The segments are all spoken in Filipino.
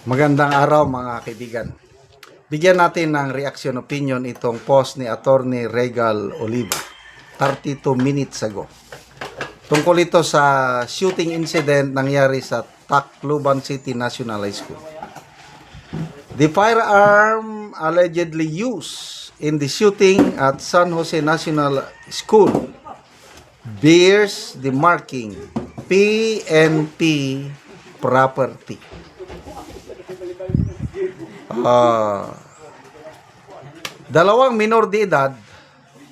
Magandang araw mga kaibigan. Bigyan natin ng reaction opinion itong post ni Attorney Regal Oliva 32 minutes ago. Tungkol ito sa shooting incident nangyari sa Tacloban City National High School. The firearm allegedly used in the shooting at San Jose National School bears the marking PNP property. Dalawang minor de edad,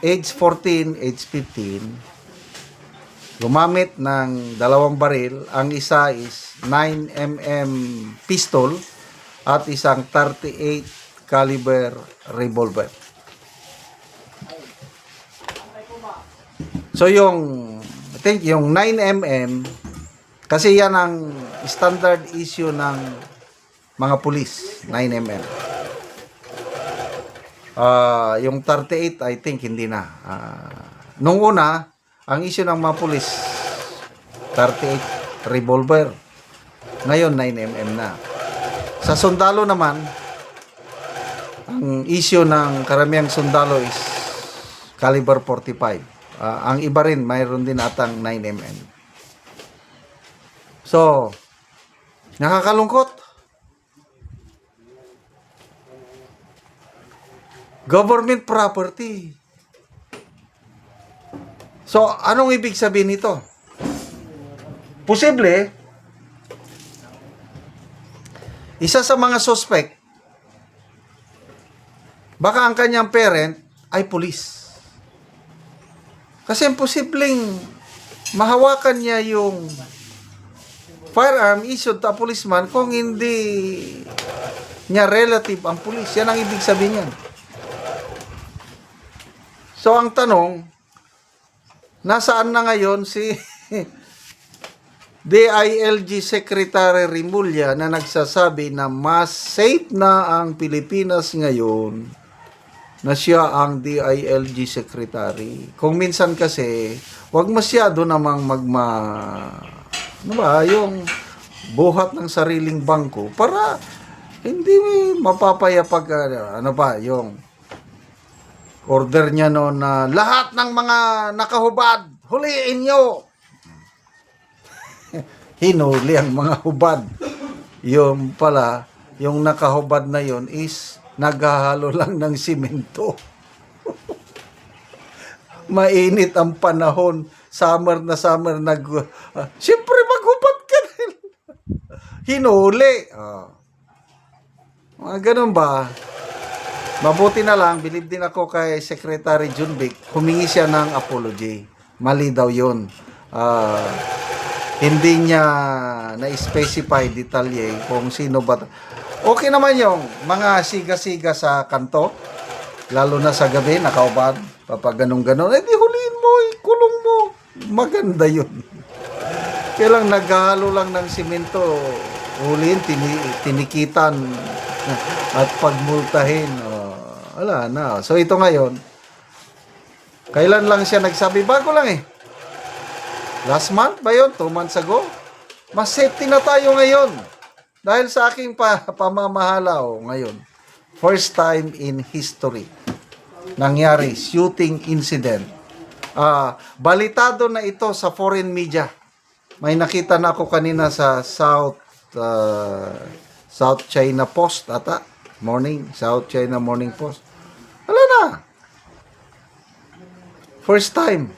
age 14, age 15, gumamit ng dalawang baril. Ang isa is 9mm pistol at isang 38 caliber revolver. So I think yung 9mm, kasi yan ang standard issue ng mga pulis, 9mm. Yung 38, I think, hindi na. Nung una, ang issue ng mga pulis, 38 revolver. Ngayon, 9mm na. Sa sundalo naman, ang issue ng karamihang sundalo is caliber 45. Ang iba rin, mayroon din atang 9mm. So, nakakalungkot. Government property. So, anong ibig sabihin nito? Posible, isa sa mga suspect, baka ang kanyang parent ay pulis. Kasi imposibleng mahawakan niya yung firearm issued to a policeman kung hindi niya relative ang pulis. Yan ang ibig sabihin niyan. So, ang tanong, nasaan na ngayon si DILG Secretary Rimulya na nagsasabi na mas safe na ang Pilipinas ngayon na siya ang DILG Secretary. Kung minsan kasi, wag masyado namang yung buhat ng sariling bangko para hindi mapapayapag, yung order niya noon na lahat ng mga nakahubad, huliin nyo. Hinuli ang mga hubad. Yung pala, yung nakahubad na yon is naghahalo lang ng simento. Mainit ang panahon. Summer na summer. Siyempre maghubad ka rin. Hinuli. Mga ganun ba? Mabuti na lang, believe din ako kay Secretary Junbic, humingi siya ng apology. Mali daw yun. Hindi niya na-specify detalye kung sino ba. Okay naman yung mga siga-siga sa kanto, lalo na sa gabi, nakaubad, papag ganun-ganon, di huliin mo, ikulong mo. Maganda yun. Kaya lang naghahalo lang ng simento, huliin, tinikitan, at pagmultahin. Wala na. So, ito ngayon, kailan lang siya nagsabi? Bago lang eh. Last month ba yun? 2 months ago? Mas safety na tayo ngayon. Dahil sa aking pamamahala ngayon. First time in history nangyari shooting incident. Balitado na ito sa foreign media. May nakita na ako kanina sa South China Post ata. South China Morning Post. Wala na. First time.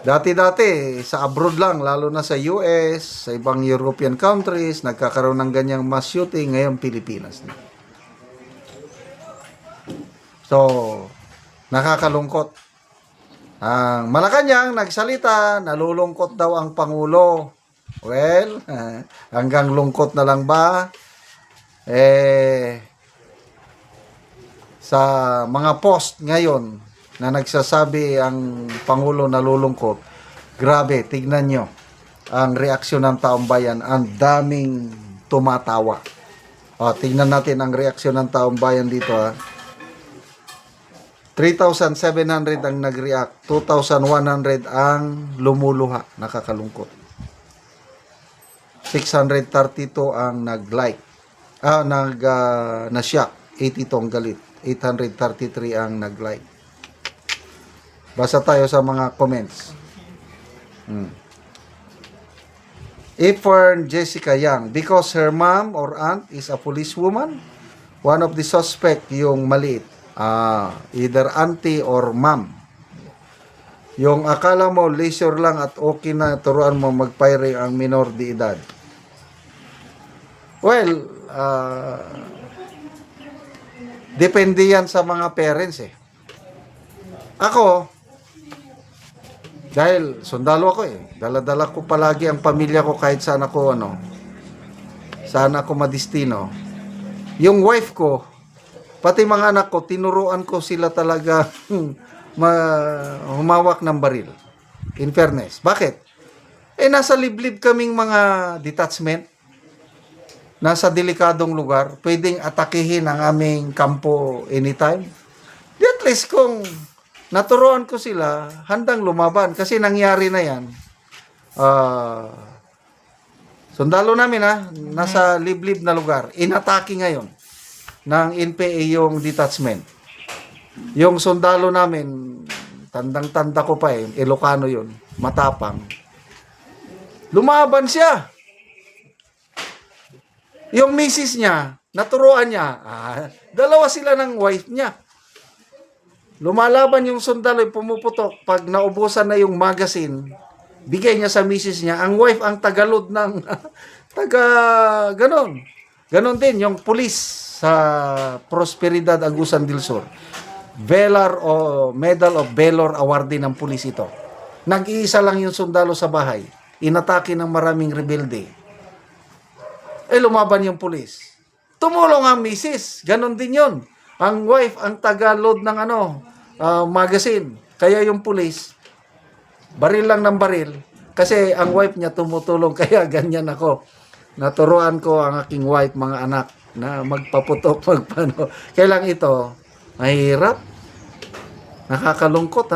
Dati-dati, sa abroad lang, lalo na sa US, sa ibang European countries, nagkakaroon ng ganyang mass shooting, ngayon Pilipinas na. So, nakakalungkot. Ang Malacanang nagsalita, nalulungkot daw ang Pangulo. Well, hanggang lungkot na lang ba? Sa mga post ngayon na nagsasabi ang Pangulo nalulungkot, grabe, tignan nyo ang reaksyon ng taong bayan. Ang daming tumatawa. Tignan natin ang reaksyon ng taong bayan dito. 3,700 ang nag-react, 2,100 ang lumuluha, nakakalungkot. 632 ang nag-like. na-shock. 80 tong galit. 833 ang nag-like. Basa tayo sa mga comments. Ifern Jessica Yang, because her mom or aunt is a policewoman, one of the suspect yung maliit. Either auntie or mom. Yung akala mo leisure lang at okay na turuan mo mag-firing ang minor de edad. Well, depende yan sa mga parents eh. Ako, dahil sundalo ako eh. Dala-dala ko palagi ang pamilya ko kahit saan ako saan ako madistino. Yung wife ko, pati mga anak ko, tinuruan ko sila talaga humawak ng baril. In fairness. Bakit? Nasa liblib kaming mga detachment. Nasa delikadong lugar. Pwedeng atakihin ang aming kampo anytime. Di at least kung naturuan ko sila, handang lumaban. Kasi nangyari na yan. Sundalo namin nasa liblib na lugar. Inatake ngayon ng NPA yung detachment. Yung sundalo namin, tandang-tanda ko pa Ilocano yun, matapang. Lumaban siya. Yung misis niya, naturuan niya, dalawa sila ng wife niya. Lumalaban yung sundalo, pumuputok. Pag naubusan na yung magazine, bigay niya sa misis niya. Ang wife ang tagalod ng ganon. Ganon din yung pulis sa Prosperidad Agusan del Sur. Medal of Valor awardee ng pulis ito. Nag-iisa lang yung sundalo sa bahay. Inatake ng maraming rebelde. Lumaban yung pulis. Tumulong ang misis. Ganon din yun. Ang wife ang tagalod ng magazine. Kaya yung pulis, baril lang ng baril. Kasi ang wife niya tumutulong. Kaya ganyan ako. Naturuan ko ang aking wife, mga anak, na magpaputok, magpano. Kailang ito, mahirap. Nakakalungkot,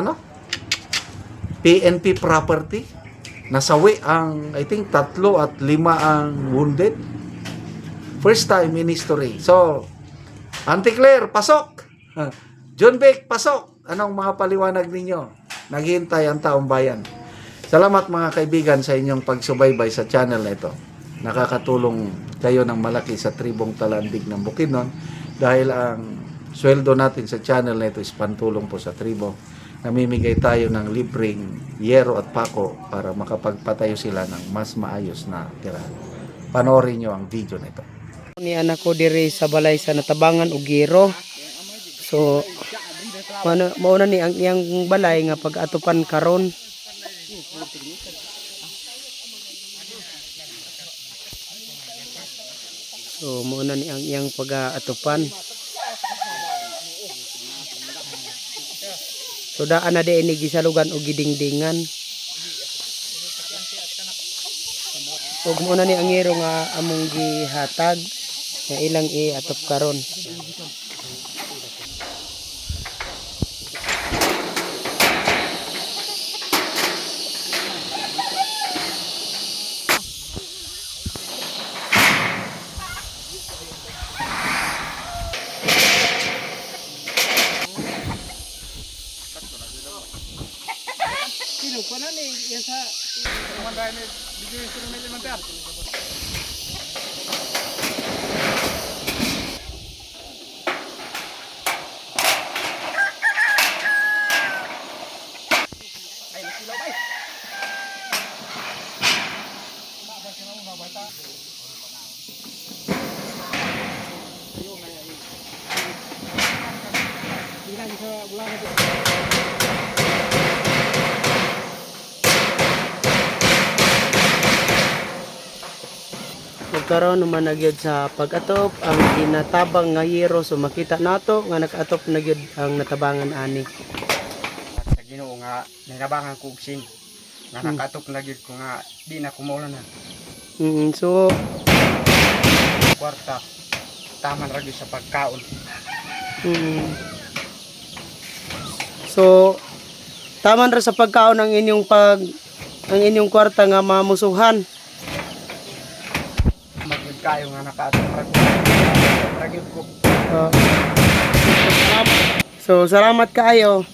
PNP property. Nasawi ang, I think, 3 at 5 ang wounded. First time in history. So, Auntie Claire, pasok! John Beck, pasok! Anong mga paliwanag ninyo? Naghihintay ang taong bayan. Salamat mga kaibigan sa inyong pagsubaybay sa channel na ito. Nakakatulong kayo ng malaki sa tribong Talandig ng Bukidnon dahil ang sweldo natin sa channel na ito is pantulong po sa tribo. Namimigay tayo ng libreng yero at pako para makapagpatayo sila ng mas maayos na tirahan. Panoorin nyo ang video na ito. Ni anak ko diri sa balay sa Natabangan ug Giro. So mauna ni ang iyang balay nga pag-atupan karon. So mauna ni ang iyang pag-atupan. So daan na di ini gisalugan og gidingdingan. Ug mauna ni ang Giro nga among gihatag nga ilang atop karon. Sino pa na ni sa manday ni bigay sa mga elementar. Karon naman nagyud sa pag-atop ang ginatabang nga Giro, so makita nato nga nag-atop nagyud ang natabangan ani. Sa Ginoo nga ninabangan ko og sin. Nga nakatop nagyud ko nga di na kumaulan na. So Kwarta taman ra gyud sa pagkaon. So taman ra sa pagkaon ang inyong kwarta nga mamusuhan. kayo nga nakatok ra gyud ko. So salamat kaayo.